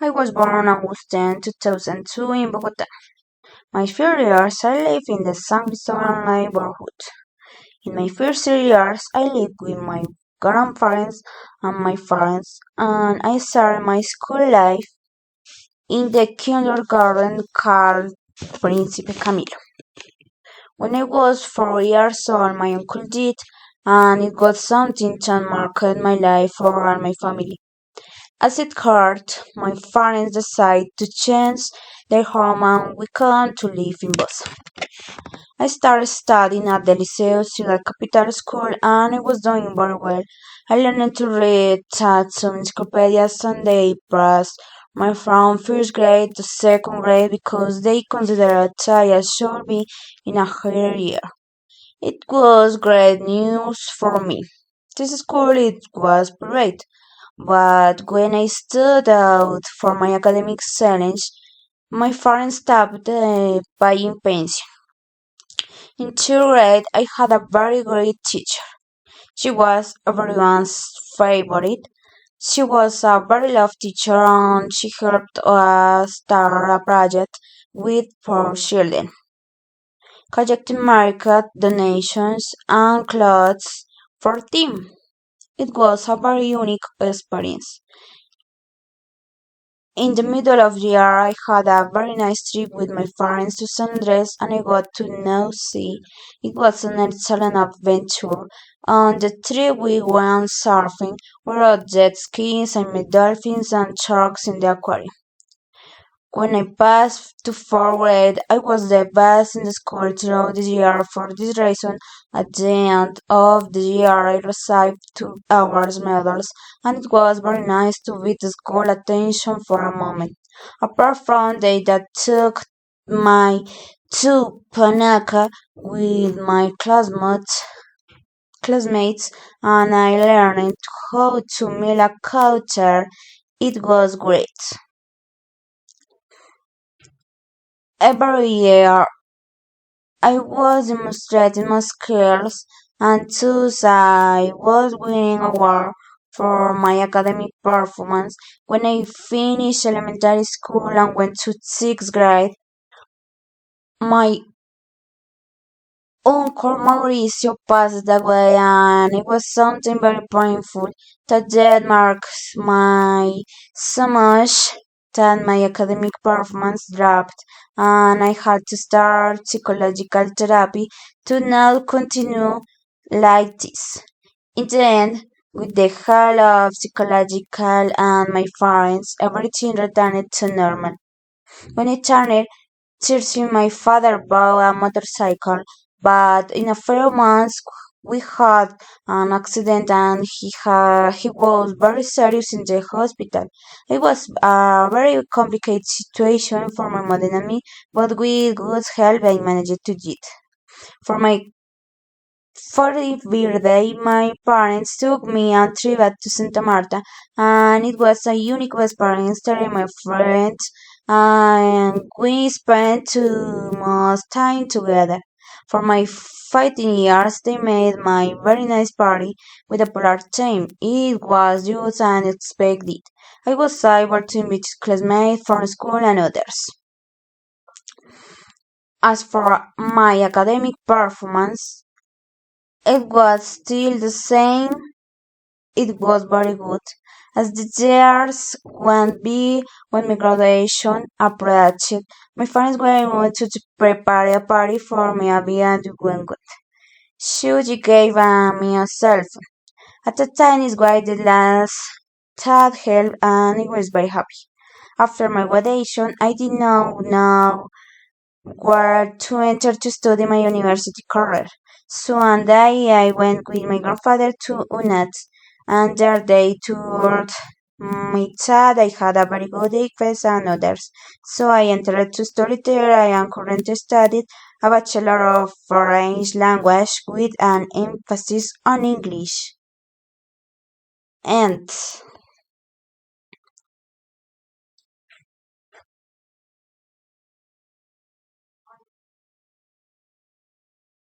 I was born on August 10, 2002 in Bogota. My first years I lived in the San Cristóbal neighborhood. In my first 3 years I lived with my grandparents and my parents, and I started my school life in the kindergarten called Príncipe Camilo. When I was 4 years old my uncle died, and it was something that marked my life for all my family. As it occurred, my parents decided to change their home and we came to live in Bosa. I started studying at the Liceo Ciudad Capital School and I was doing very well. I learned to read some encyclopedias and they passed my from first grade to second grade because they considered I should be in a higher year. It was great news for me. This school it was private, but when I stood out for my academic challenge, my parents stopped paying pension. In third grade, I had a very great teacher. She was everyone's favorite. She was a very loved teacher and she helped us start a project with poor children, collecting market donations and clothes for them. It was a very unique experience. In the middle of the year, I had a very nice trip with my parents to San Andres and I got to know sea. It was an excellent adventure. On the trip, we went surfing, we rode jet skis, and met dolphins and sharks in the aquarium. When I passed to fourth grade, I was the best in the school throughout the year. For this reason, at the end of the year, I received 2 awards medals, and it was very nice to be the school attention for a moment. Apart from that took my to Panaca with my classmates, and I learned how to meal a culture. It was great. Every year I was demonstrating my skills and thus I was winning award for my academic performance. When I finished elementary school and went to sixth grade, my uncle Mauricio passed away and it was something very painful. That death marks my so much that my academic performance dropped and I had to start psychological therapy to not continue like this. In the end, with the help of psychological and my parents, everything returned to normal. When I turned 13, my father bought a motorcycle, but in a few months we had an accident and he was very serious in the hospital. It was a very complicated situation for my mother and me, but with good help I managed to do it. For my 40th birthday, my parents took me on a trip to Santa Marta, and it was a unique experience telling my friends, and we spent too much time together. For my 15 years, they made my very nice party with a polar theme. It was just unexpected. I was able to invite classmates from school and others. As for my academic performance, it was still the same. It was very good. As the years went by, when my graduation approached, my parents were able to prepare a party for me at the end of Gwenwood. She gave me a cell phone. At the time, it was the last that helped, and I was very happy. After my graduation, I did not know where to enter to study my university career. So one day I went with my grandfather to UNAT, and there they toured my dad. I had a very good experience and others. So I entered to study there. I am currently studying a Bachelor of Foreign Language with an emphasis on English. And